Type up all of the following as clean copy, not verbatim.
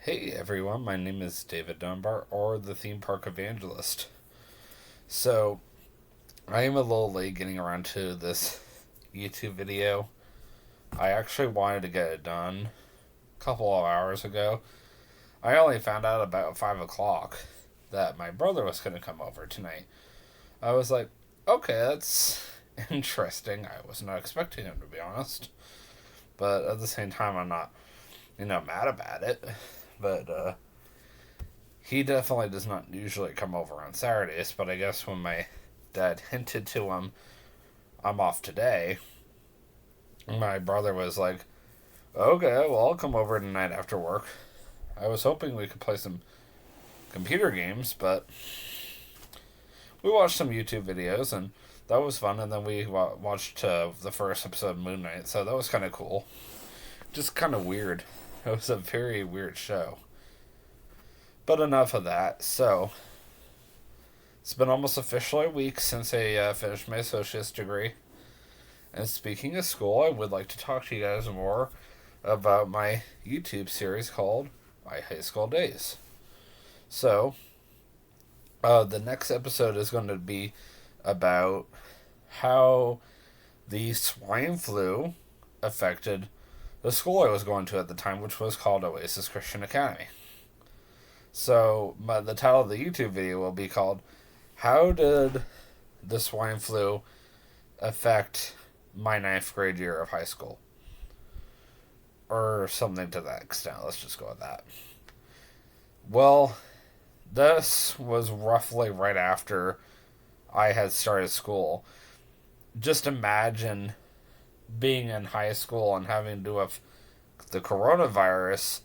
Hey everyone, my name is David Dunbar, or the Theme Park Evangelist. So, I am a little late getting around to this YouTube video. I actually wanted to get it done a couple of hours ago. I only found out about 5 o'clock that my brother was going to come over tonight. I was like, okay, that's interesting. I was not expecting him, to be honest. But at the same time, I'm not, mad about it. But, he definitely does not usually come over on Saturdays, but I guess when my dad hinted to him, I'm off today, my brother was like, okay, well, I'll come over tonight after work. I was hoping we could play some computer games, but we watched some YouTube videos, and that was fun, and then we watched the first episode of Moon Knight, so that was kind of cool. Just kind of weird. It was a very weird show. But enough of that. So, it's been almost officially a week since I finished my associate's degree. And speaking of school, I would like to talk to you guys more about my YouTube series called My High School Days. So, the next episode is going to be about how the swine flu affected the school I was going to at the time, which was called Oasis Christian Academy. So, the title of the YouTube video will be called How Did the Swine Flu Affect My Ninth Grade Year of High School? Or something to that extent. Let's just go with that. Well, this was roughly right after I had started school. Just imagine being in high school and having to do with the coronavirus,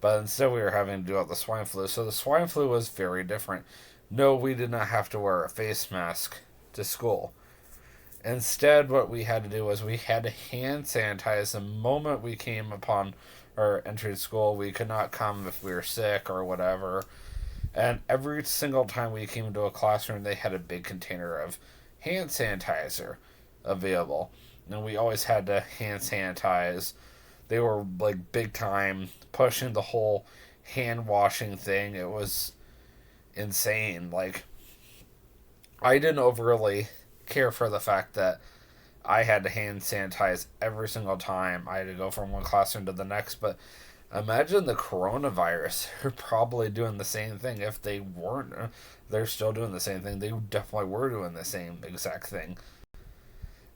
but instead we were having to do with the swine flu. So the swine flu was very different. No, we did not have to wear a face mask to school. Instead, what we had to do was we had to hand sanitize the moment we came upon or entered school. We could not come if we were sick or whatever. And every single time we came into a classroom, they had a big container of hand sanitizer available. And we always had to hand sanitize. They were like big time pushing the whole hand washing thing. It was insane. Like, I didn't overly care for the fact that I had to hand sanitize every single time I had to go from one classroom to the next, but imagine the coronavirus. They're probably doing the same thing. If they weren't, they're still doing the same thing. They definitely were doing the same exact thing.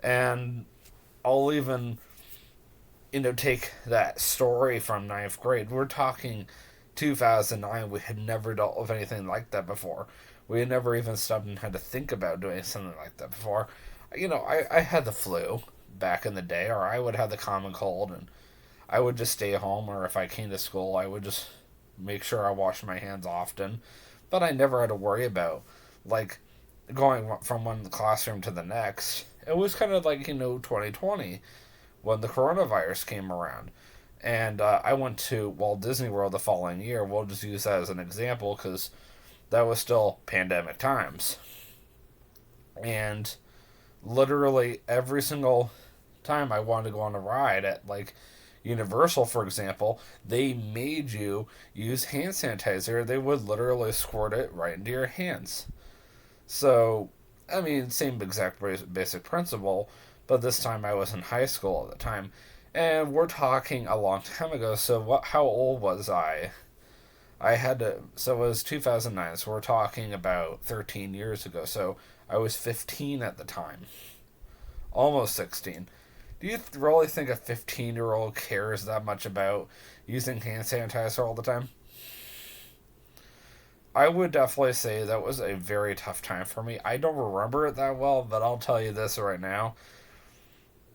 And I'll even, take that story from ninth grade. We're talking 2009. We had never dealt with anything like that before. We had never even stopped and had to think about doing something like that before. I had the flu back in the day, or I would have the common cold, and I would just stay home, or if I came to school, I would just make sure I washed my hands often. But I never had to worry about, like, going from one classroom to the next. It was kind of like, 2020 when the coronavirus came around. And I went to Walt Disney World the following year. We'll just use that as an example because that was still pandemic times. And literally every single time I wanted to go on a ride at, like, Universal, for example, they made you use hand sanitizer. They would literally squirt it right into your hands. So, same exact basic principle, but this time I was in high school at the time. And we're talking a long time ago, so how old was I? So it was 2009, so we're talking about 13 years ago, so I was 15 at the time. Almost 16. Do you really think a 15-year-old cares that much about using hand sanitizer all the time? I would definitely say that was a very tough time for me. I don't remember it that well, but I'll tell you this right now.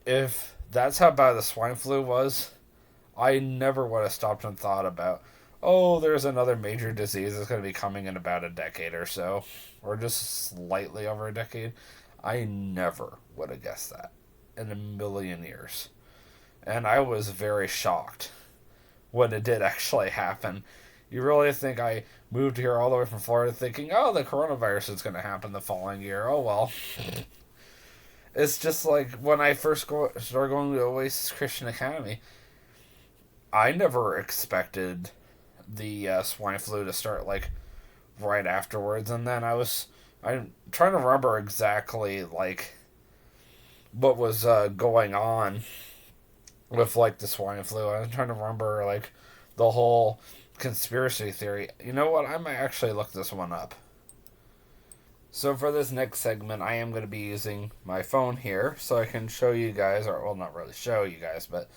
If that's how bad the swine flu was, I never would have stopped and thought about, oh, there's another major disease that's going to be coming in about a decade or so, or just slightly over a decade. I never would have guessed that in a million years. And I was very shocked when it did actually happen. You really think I moved here all the way from Florida thinking, oh, the coronavirus is going to happen the following year? Oh, well. It's just like when I first started going to Oasis Christian Academy, I never expected the swine flu to start like right afterwards, and then I'm trying to remember exactly like what was going on with like the swine flu. I'm trying to remember like the whole conspiracy theory. You know what? I might actually look this one up. So for this next segment, I am going to be using my phone here so I can show you guys, or well, not really show you guys, but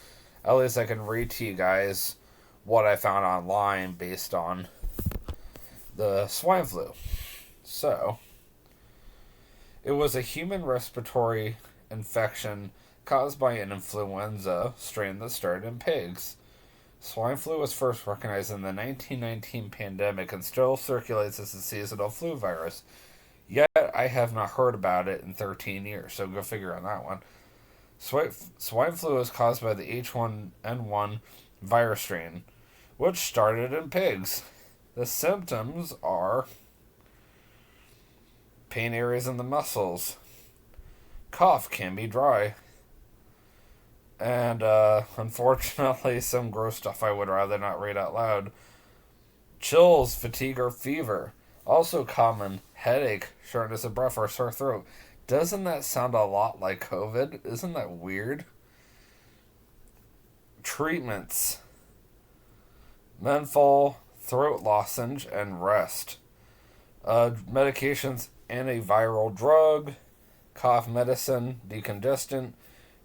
at least I can read to you guys what I found online based on the swine flu. So, it was a human respiratory infection caused by an influenza strain that started in pigs. Swine flu was first recognized in the 1919 pandemic and still circulates as a seasonal flu virus. Yet, I have not heard about it in 13 years, so go figure on that one. Swine flu is caused by the H1N1 virus strain, which started in pigs. The symptoms are pain areas in the muscles, cough can be dry, and unfortunately, some gross stuff I would rather not read out loud. Chills, fatigue, or fever. Also common, headache, shortness of breath, or sore throat. Doesn't that sound a lot like COVID? Isn't that weird? Treatments: menthol, throat lozenge, and rest. Medications: antiviral drug, cough medicine, decongestant,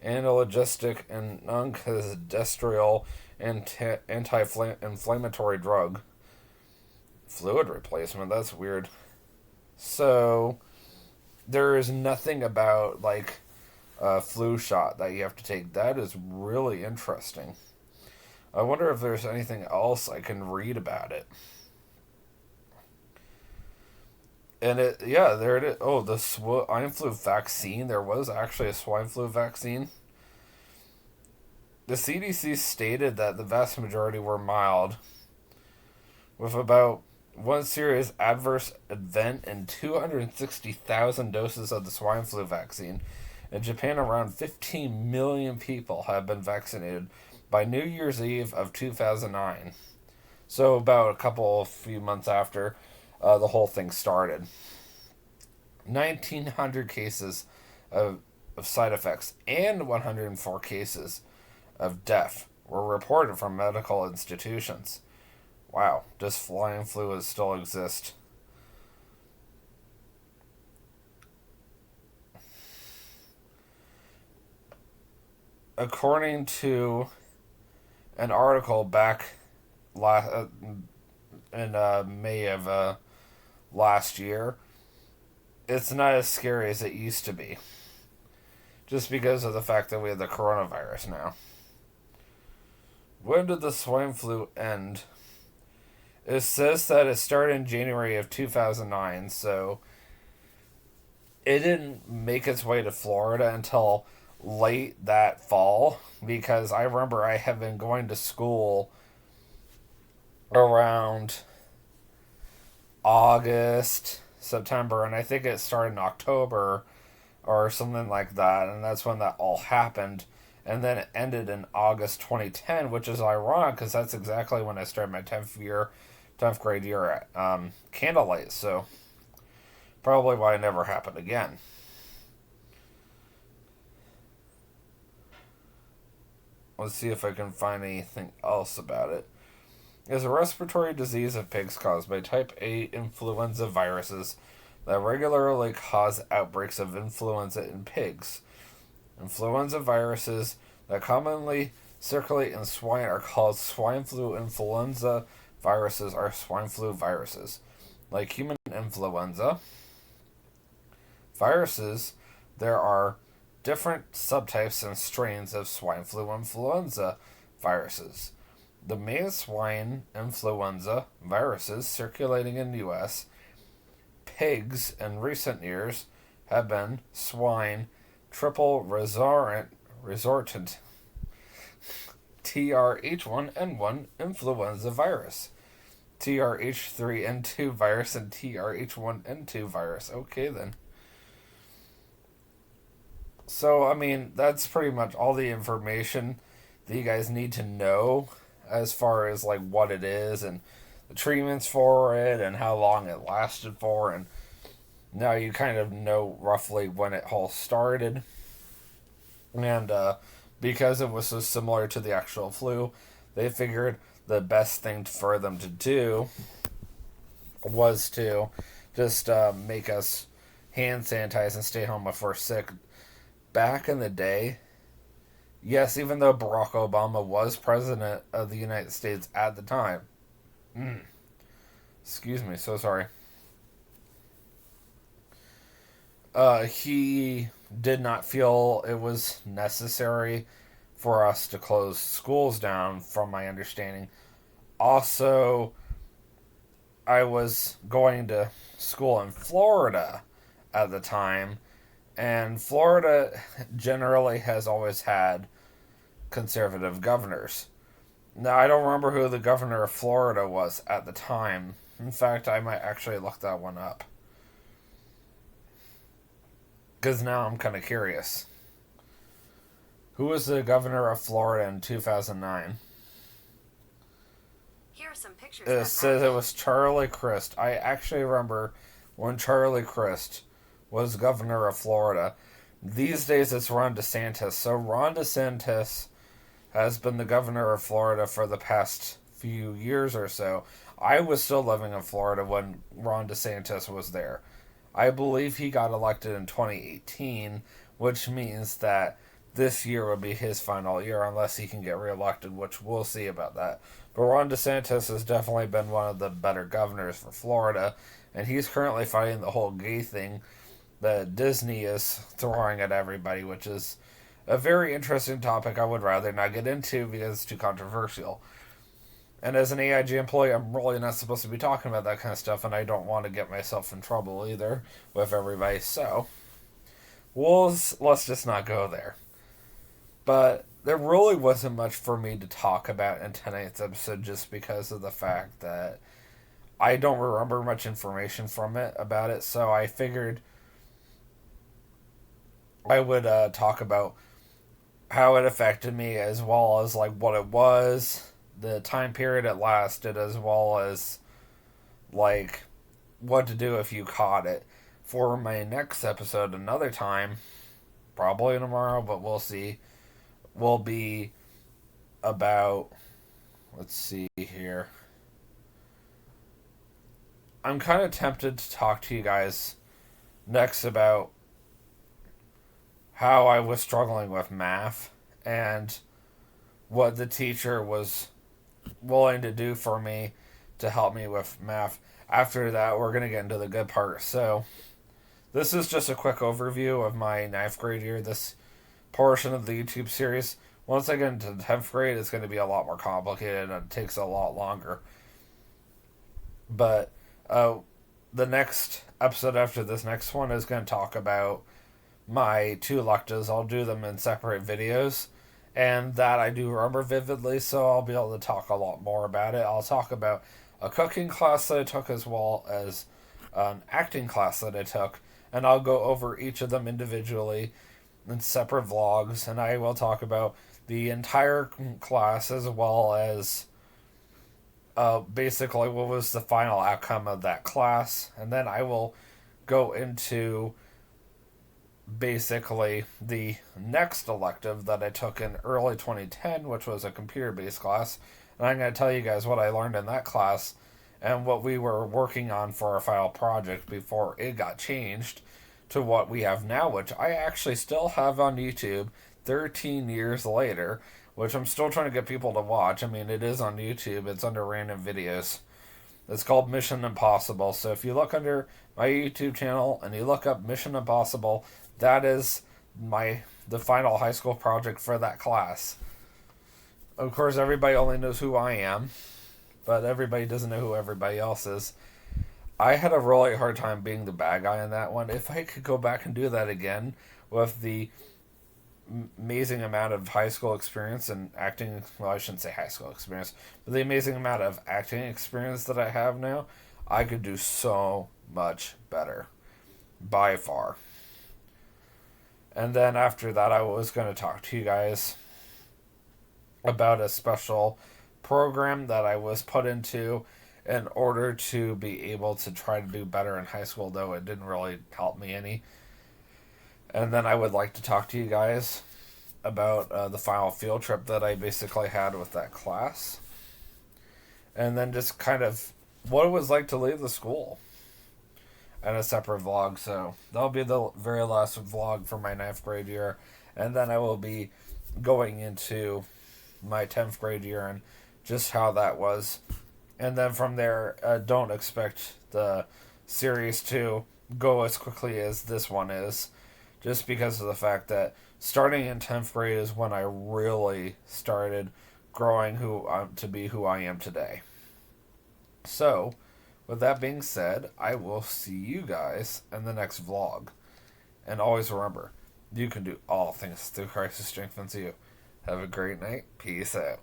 analgesic, and non-cholesteryl anti-inflammatory drug. Fluid replacement, that's weird. So, there is nothing about, like, a flu shot that you have to take. That is really interesting. I wonder if there's anything else I can read about it. And there it is. Oh, the swine flu vaccine. There was actually a swine flu vaccine. The CDC stated that the vast majority were mild, with about one serious adverse event in 260,000 doses of the swine flu vaccine. In Japan, around 15 million people have been vaccinated by New Year's Eve of 2009. So about a few months after the whole thing started. 1,900 cases of side effects and 104 cases of death were reported from medical institutions. Wow, does swine flu still exist? According to an article back in May of last year, it's not as scary as it used to be. Just because of the fact that we have the coronavirus now. When did the swine flu end? It says that it started in January of 2009, so it didn't make its way to Florida until late that fall, because I remember I had been going to school around August, September, and I think it started in October or something like that, and that's when that all happened. And then it ended in August 2010, which is ironic because that's exactly when I started my 10th grade year at Candlelight. So probably why it never happened again. Let's see if I can find anything else about it. Is a respiratory disease of pigs caused by type A influenza viruses that regularly cause outbreaks of influenza in pigs. Influenza viruses that commonly circulate in swine are called swine flu. Influenza viruses are swine flu viruses. Like human influenza viruses, there are different subtypes and strains of swine flu influenza viruses. The main swine influenza viruses circulating in the U.S. pigs in recent years have been swine triple resistant TRH1N1 influenza virus, TRH3N2 virus, and TRH1N2 virus. Okay, then. So, I mean, that's pretty much all the information that you guys need to know as far as like what it is and the treatments for it and how long it lasted for, and now you kind of know roughly when it all started. And because it was so similar to the actual flu, they figured the best thing for them to do was to just make us hand sanitize and stay home if we're sick. Back in the day, yes, even though Barack Obama was president of the United States at the time, excuse me, so sorry. He did not feel it was necessary for us to close schools down, from my understanding. Also, I was going to school in Florida at the time, and Florida generally has always had conservative governors. Now, I don't remember who the governor of Florida was at the time. In fact, I might actually look that one up. Because now I'm kind of curious. Who was the governor of Florida in 2009? Here are some pictures. It says it was Charlie Crist. I actually remember when Charlie Crist was governor of Florida. These days it's Ron DeSantis. So Ron DeSantis has been the governor of Florida for the past few years or so. I was still living in Florida when Ron DeSantis was there. I believe he got elected in 2018, which means that this year would be his final year unless he can get reelected, which we'll see about that. But Ron DeSantis has definitely been one of the better governors for Florida, and he's currently fighting the whole gay thing that Disney is throwing at everybody, which is a very interesting topic I would rather not get into because it's too controversial. And as an AIG employee, I'm really not supposed to be talking about that kind of stuff, and I don't want to get myself in trouble either with everybody. So, let's just not go there. But there really wasn't much for me to talk about in tonight's episode just because of the fact that I don't remember much information from it about it. So I figured I would talk about how it affected me as well as like what it was, the time period it lasted, as well as like what to do if you caught it. For my next episode, another time, probably tomorrow, but we'll see, will be about, let's see here. I'm kind of tempted to talk to you guys next about how I was struggling with math and what the teacher was willing to do for me to help me with math. After that, we're going to get into the good part. So, this is just a quick overview of my ninth grade year. This portion of the YouTube series. Once I get into 10th grade, it's going to be a lot more complicated and it takes a lot longer. But the next episode after this next one is going to talk about my two electives. I'll do them in separate videos, and that I do remember vividly, so I'll be able to talk a lot more about it. I'll talk about a cooking class that I took as well as an acting class that I took, and I'll go over each of them individually in separate vlogs, and I will talk about the entire class as well as basically what was the final outcome of that class, and then I will go into basically the next elective that I took in early 2010, which was a computer-based class, and I'm going to tell you guys what I learned in that class and what we were working on for our final project before it got changed to what we have now, which I actually still have on YouTube 13 years later, which I'm still trying to get people to watch. I mean, it is on YouTube. It's under random videos. It's called Mission Impossible. So if you look under my YouTube channel and you look up Mission Impossible, that is the final high school project for that class. Of course, everybody only knows who I am, but everybody doesn't know who everybody else is. I had a really hard time being the bad guy in that one. If I could go back and do that again with the amazing amount of high school experience and acting, well, I shouldn't say high school experience, but the amazing amount of acting experience that I have now, I could do so much better. By far. And then after that, I was going to talk to you guys about a special program that I was put into in order to be able to try to do better in high school, though it didn't really help me any. And then I would like to talk to you guys about the final field trip that I basically had with that class. And then just kind of what it was like to leave the school and a separate vlog. So that'll be the very last vlog for my ninth grade year. And then I will be going into my 10th grade year and just how that was. And then from there, don't expect the series to go as quickly as this one is, just because of the fact that starting in 10th grade is when I really started growing to be who I am today. So, with that being said, I will see you guys in the next vlog. And always remember, you can do all things through Christ who strengthens you. Have a great night. Peace out.